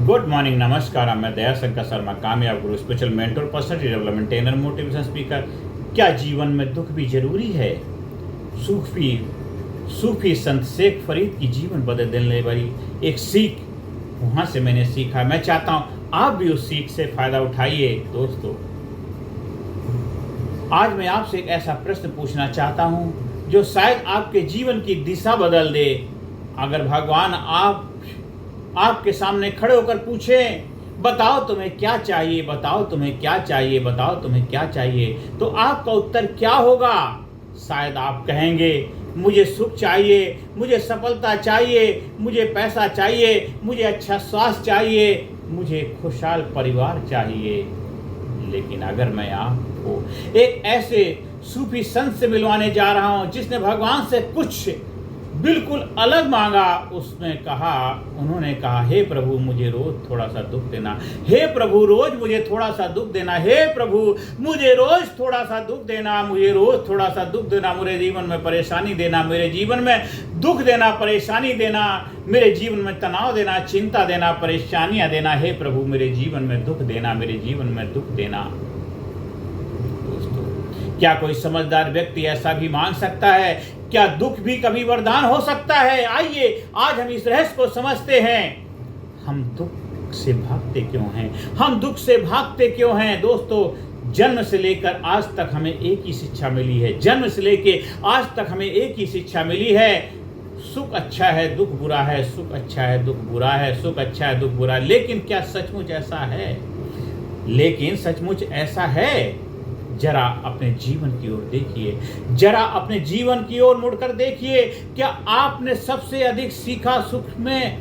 Good morning, नमस्कार। मैं दया शंकर शर्मा, कामयाब गुरु, spiritual mentor, personality development trainer, motivation speaker. क्या जीवन में दुख भी जरूरी है? सूफी संत शेख फरीद की जीवन बदल देने वाली एक सीख वहां से मैंने सीखा। मैं चाहता हूं आप भी उस सीख से फायदा उठाइए। दोस्तों, आज मैं आपसे एक ऐसा प्रश्न पूछना चाहता हूं जो शायद आपके जीवन की दिशा बदल दे। अगर भगवान आपके सामने खड़े होकर पूछे, बताओ तुम्हें क्या चाहिए, बताओ तुम्हें क्या चाहिए, बताओ तुम्हें क्या चाहिए, तो आपका उत्तर क्या होगा? शायद आप कहेंगे, मुझे सुख चाहिए, मुझे सफलता चाहिए, मुझे पैसा चाहिए, मुझे अच्छा स्वास्थ्य चाहिए, मुझे खुशहाल परिवार चाहिए। लेकिन अगर मैं आपको एक ऐसे सूफी संत से मिलवाने जा रहा हूं जिसने भगवान से कुछ बिल्कुल अलग मांगा। उन्होंने कहा, हे प्रभु मुझे रोज थोड़ा सा दुख देना, हे प्रभु रोज मुझे थोड़ा सा दुख देना, हे प्रभु मुझे रोज थोड़ा सा दुख देना, मुझे रोज थोड़ा सा दुख देना, मेरे जीवन में परेशानी देना, मेरे जीवन में दुख देना, परेशानी देना, मेरे जीवन में तनाव देना, चिंता देना, परेशानियां देना। हे प्रभु मेरे जीवन में दुख देना, मेरे जीवन में दुख देना। दोस्तों, क्या कोई समझदार व्यक्ति ऐसा भी मांग सकता है? क्या दुख भी कभी वरदान हो सकता है? आइए आज हम इस रहस्य को समझते हैं। हम दुख से भागते क्यों हैं? हम दुख से भागते क्यों हैं? दोस्तों, जन्म से लेकर आज तक हमें एक ही शिक्षा मिली है। जन्म से लेकर आज तक हमें एक ही शिक्षा मिली है, सुख अच्छा है, दुख बुरा है, सुख अच्छा है, दुख बुरा है, सुख अच्छा है, दुख बुरा है। लेकिन क्या सचमुच ऐसा है? लेकिन सचमुच ऐसा है? जरा अपने जीवन की ओर देखिए, जरा अपने जीवन की ओर मुड़कर देखिए। क्या आपने सबसे अधिक सीखा सुख में?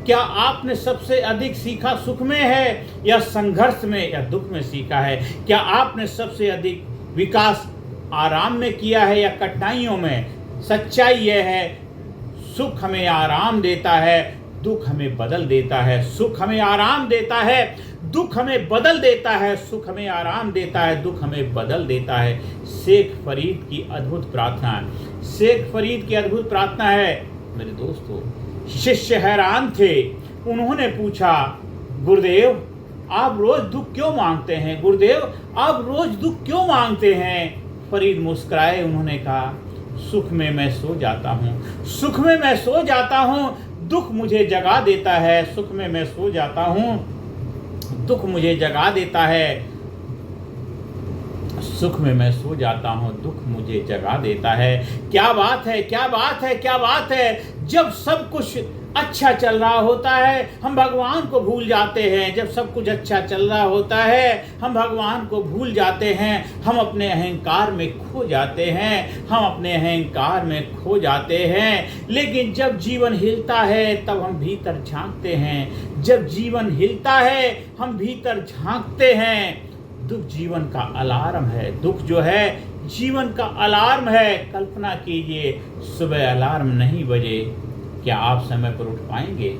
क्या आपने सबसे अधिक सीखा सुख में है या संघर्ष में या दुख में सीखा है? क्या आपने सबसे अधिक विकास आराम में किया है या कठिनाइयों में? सच्चाई यह है, सुख हमें आराम देता है, दुख हमें बदल देता है। सुख हमें आराम देता है, दुख हमें बदल देता है। सुख हमें आराम देता है, दुख हमें बदल देता है। शेख फरीद की अद्भुत प्रार्थना, शेख फरीद की अद्भुत प्रार्थना है। मेरे दोस्तों, शिष्य हैरान थे। उन्होंने पूछा, गुरुदेव आप रोज दुख क्यों मांगते हैं? गुरुदेव आप रोज दुख क्यों मांगते हैं? फरीद मुस्कुराए। उन्होंने कहा, सुख में मैं सो जाता हूँ, सुख में मैं सो जाता हूँ, दुख मुझे जगा देता है। सुख में मैं सो जाता हूँ, दुख मुझे जगा देता है। सुख में मैं सो जाता हूँ, दुख मुझे जगा देता है। क्या बात है, क्या बात है, क्या बात है! जब सब कुछ अच्छा चल रहा होता है हम भगवान को भूल जाते हैं। जब सब कुछ अच्छा चल रहा होता है हम भगवान को भूल जाते हैं। हम अपने अहंकार में खो जाते हैं, हम अपने अहंकार में खो जाते हैं। लेकिन जब जीवन हिलता है तब हम भीतर झांकते हैं। जब जीवन हिलता है हम भीतर झांकते हैं। दुख जीवन का अलार्म है। दुख जो है जीवन का अलार्म है। कल्पना कीजिए, सुबह अलार्म नहीं बजे, क्या आप समय पर उठ पाएंगे?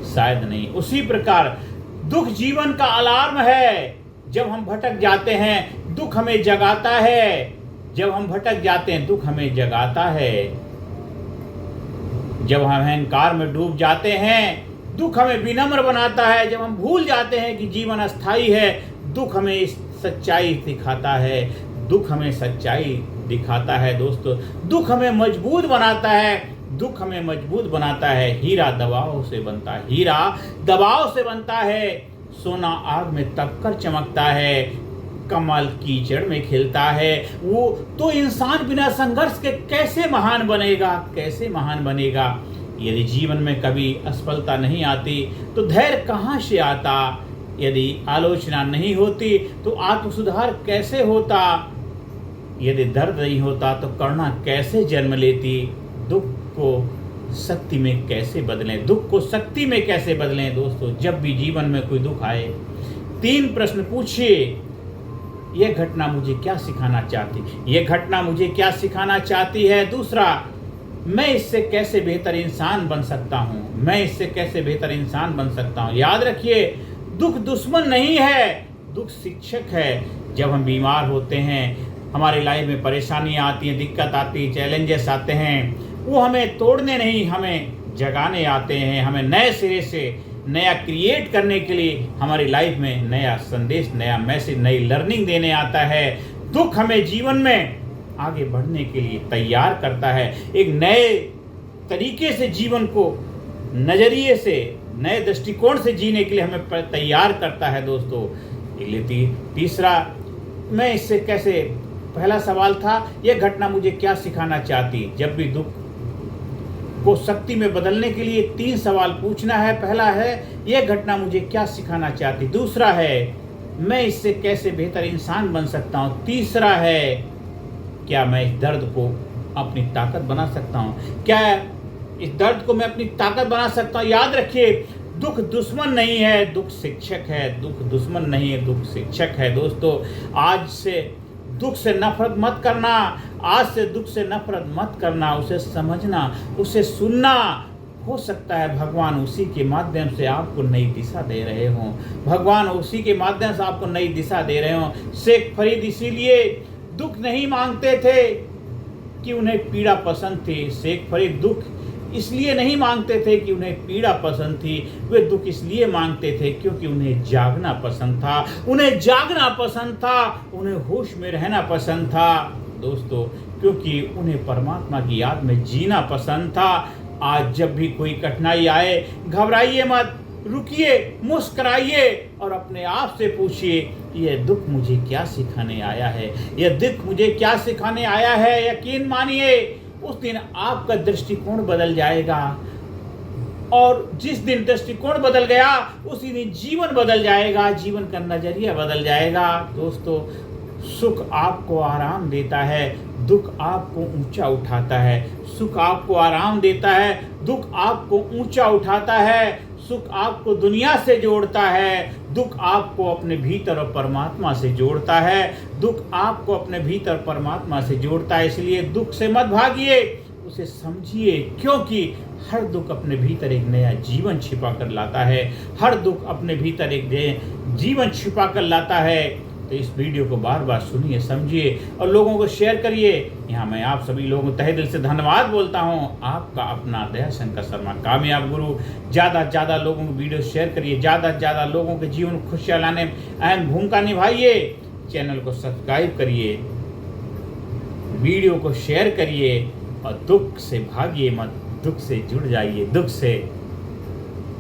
शायद नहीं। उसी प्रकार दुख जीवन का अलार्म है। जब हम भटक जाते हैं दुख हमें जगाता है। जब हम भटक जाते हैं दुख हमें जगाता है। जब हम अहंकार में डूब जाते हैं दुख हमें विनम्र बनाता है। जब हम भूल जाते हैं कि जीवन अस्थाई है, दुख हमें सच्चाई दिखाता है। दुख हमें सच्चाई दिखाता है। दोस्तों, दुख हमें मजबूत बनाता है। दुख हमें मजबूत बनाता है। हीरा दबाव से बनता है, हीरा दबाव से बनता है। सोना आग में तपकर चमकता है, कमल कीचड़ में खिलता है। वो तो इंसान बिना संघर्ष के कैसे महान बनेगा? कैसे महान बनेगा? यदि जीवन में कभी असफलता नहीं आती तो धैर्य कहाँ से आता? यदि आलोचना नहीं होती तो आत्मसुधार कैसे होता? यदि दर्द नहीं होता तो करुणा कैसे जन्म लेती? दुख को शक्ति में कैसे बदलें? दुख को शक्ति में कैसे बदलें? दोस्तों, जब भी जीवन में कोई दुख आए 3 प्रश्न पूछिए। यह घटना मुझे क्या सिखाना चाहती? यह घटना मुझे क्या सिखाना चाहती है? दूसरा, मैं इससे कैसे बेहतर इंसान बन सकता हूँ? मैं इससे कैसे बेहतर इंसान बन सकता हूँ? याद रखिए, दुख दुश्मन नहीं है, दुख शिक्षक है। जब हम बीमार होते हैं, हमारी लाइफ में परेशानियाँ आती हैं, दिक्कत आती है, चैलेंजेस आते हैं, वो हमें तोड़ने नहीं, हमें जगाने आते हैं, हमें नए सिरे से नया क्रिएट करने के लिए, हमारी लाइफ में नया संदेश, नया मैसेज, नई लर्निंग देने आता है। दुख हमें जीवन में आगे बढ़ने के लिए तैयार करता है, एक नए तरीके से जीवन को, नजरिए से, नए दृष्टिकोण से जीने के लिए हमें तैयार करता है दोस्तों। तीसरा, मैं इससे कैसे, पहला सवाल था यह घटना मुझे क्या सिखाना चाहती। जब भी दुख को शक्ति में बदलने के लिए 3 सवाल पूछना है। पहला है यह घटना मुझे क्या सिखाना चाहती, दूसरा है मैं इससे कैसे बेहतर इंसान बन सकता हूँ, तीसरा है क्या मैं इस दर्द को अपनी ताकत बना सकता हूँ, क्या इस दर्द को मैं अपनी ताकत बना सकता हूँ। याद रखिए, दुख दुश्मन नहीं है, दुख शिक्षक है। दुख दुश्मन नहीं है, दुख शिक्षक है। दोस्तों, आज से दुख से नफरत मत करना, आज से दुख से नफरत मत करना, उसे समझना, उसे सुनना। हो सकता है भगवान उसी के माध्यम से आपको नई दिशा दे रहे हों, भगवान उसी के माध्यम से आपको नई दिशा दे रहे हों। शेख फरीद इसीलिए दुख नहीं मांगते थे कि उन्हें पीड़ा पसंद थी। शेख फरीद दुख इसलिए नहीं मांगते थे कि उन्हें पीड़ा पसंद थी, वे दुख इसलिए मांगते थे क्योंकि उन्हें जागना पसंद था, उन्हें जागना पसंद था, उन्हें होश में रहना पसंद था दोस्तों, क्योंकि उन्हें परमात्मा की याद में जीना पसंद था। आज जब भी कोई कठिनाई आए, घबराइए मत, रुकिए, मुस्कुराइए और अपने आप से पूछिए यह दुख मुझे क्या सिखाने आया है, यह दुख मुझे क्या सिखाने आया है। यकीन मानिए उस दिन आपका दृष्टिकोण बदल जाएगा, और जिस दिन दृष्टिकोण बदल गया उसी दिन जीवन बदल जाएगा, जीवन का नजरिया बदल जाएगा। दोस्तों, सुख आपको आराम देता है, दुख आपको ऊंचा उठाता है। सुख आपको आराम देता है, दुख आपको ऊंचा उठाता है। सुख आपको दुनिया से जोड़ता है, दुख आपको अपने भीतर और परमात्मा से जोड़ता है। दुख आपको अपने भीतर परमात्मा से जोड़ता है। इसलिए दुख से मत भागिए, उसे समझिए, क्योंकि हर दुख अपने भीतर एक नया जीवन छिपा कर लाता है। हर दुख अपने भीतर एक नया जीवन छिपा कर लाता है। तो इस वीडियो को बार बार सुनिए, समझिए और लोगों को शेयर करिए। यहाँ मैं आप सभी लोगों को तहे दिल से धन्यवाद बोलता हूँ। आपका अपना दयाशंकर शर्मा, कामयाब गुरु। ज़्यादा से ज़्यादा लोगों को वीडियो शेयर करिए, ज़्यादा से ज़्यादा लोगों के जीवन में खुशियाँ लाने में अहम भूमिका निभाइए। चैनल को सब्सक्राइब करिए, वीडियो को शेयर करिए और दुख से भागिए मत, दुख से जुड़ जाइए, दुख से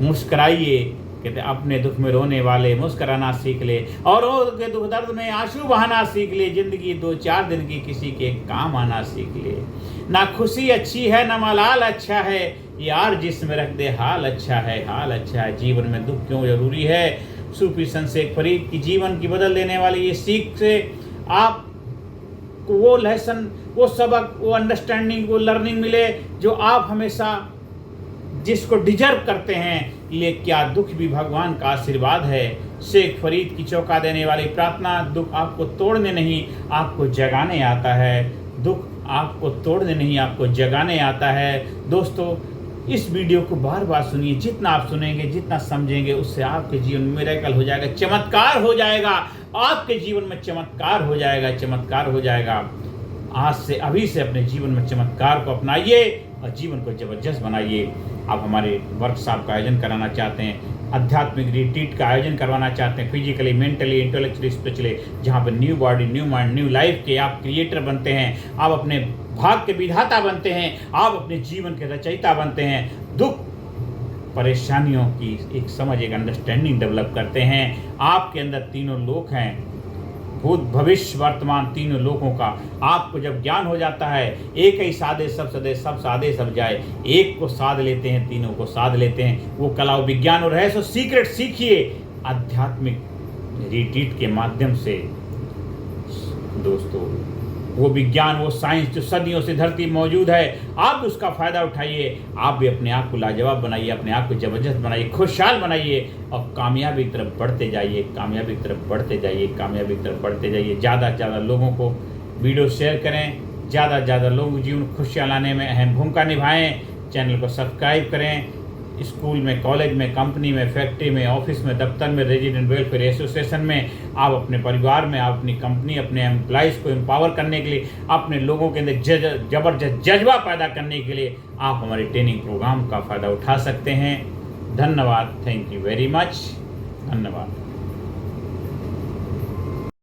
मुस्कुराइए। कहते अपने दुख में रोने वाले मुस्कुराना सीख ले, और के दुख दर्द में आंसू बहाना सीख ले। जिंदगी 2-4 दिन की किसी के काम आना सीख ले। ना खुशी अच्छी है ना मलाल अच्छा है, यार जिसमें रख दे हाल अच्छा है, हाल अच्छा है। जीवन में दुख क्यों जरूरी है? सूफी संत शेख फरीद की जीवन की बदल देने वाली ये सीख से आप वो लेसन, वो सबक, वो अंडरस्टैंडिंग, वो लर्निंग मिले जो आप हमेशा जिसको डिजर्व करते हैं। ये क्या दुख भी भगवान का आशीर्वाद है। शेख फरीद की चौंका देने वाली प्रार्थना, दुख आपको तोड़ने नहीं आपको जगाने आता है। दुख आपको तोड़ने नहीं आपको जगाने आता है। दोस्तों, इस वीडियो को बार बार सुनिए। जितना आप सुनेंगे, जितना समझेंगे, उससे आपके जीवन में मिरेकल हो जाएगा, चमत्कार हो जाएगा। आपके जीवन में चमत्कार हो जाएगा, चमत्कार हो जाएगा। आज से, अभी से अपने जीवन में चमत्कार को अपनाइए और जीवन को जबरदस्त बनाइए। आप हमारे वर्कशॉप का आयोजन कराना चाहते हैं, आध्यात्मिक रिट्रीट का आयोजन करवाना चाहते हैं, फिजिकली, मेंटली, इंटेलेक्चुअली, स्पिरिचुअली, जहाँ पर new body, new mind, new life के आप क्रिएटर बनते हैं, आप अपने भाग के विधाता बनते हैं, आप अपने जीवन के रचयिता बनते हैं। दुख परेशानियों की एक समझ, एक अंडरस्टैंडिंग डेवलप करते हैं। आपके अंदर तीनों लोक हैं, भूत भविष्य वर्तमान, तीनों लोगों का आपको जब ज्ञान हो जाता है, एक ही साधे सब सदे, सब साधे सब जाए, एक को साध लेते हैं, तीनों को साध लेते हैं। वो कला, विज्ञान और रहस्य सीक्रेट सीखिए आध्यात्मिक रिट्रीट के माध्यम से। दोस्तों, वो विज्ञान, वो साइंस जो सदियों से धरती मौजूद है, आप उसका फायदा उठाइए। आप भी अपने आप को लाजवाब बनाइए, अपने आप को जबरदस्त बनाइए, खुशहाल बनाइए और कामयाबी की तरफ बढ़ते जाइए, कामयाबी की तरफ बढ़ते जाइए, कामयाबी की तरफ बढ़ते जाइए। ज़्यादा से ज़्यादा लोगों को वीडियो शेयर करें, ज़्यादा से ज़्यादा लोगों जीवन खुशियाँ लाने में अहम भूमिका निभाएं। चैनल को सब्सक्राइब करें। स्कूल में, कॉलेज में, कंपनी में, फैक्ट्री में, ऑफिस में, दफ्तर में, रेजिडेंट वेलफेयर एसोसिएशन में, आप अपने परिवार में, आप अपनी कंपनी, अपने एम्प्लॉइज़ को एम्पावर करने के लिए, अपने लोगों के अंदर जबरदस्त जज्बा पैदा करने के लिए आप हमारे ट्रेनिंग प्रोग्राम का फ़ायदा उठा सकते हैं। धन्यवाद। Thank you very much. धन्यवाद।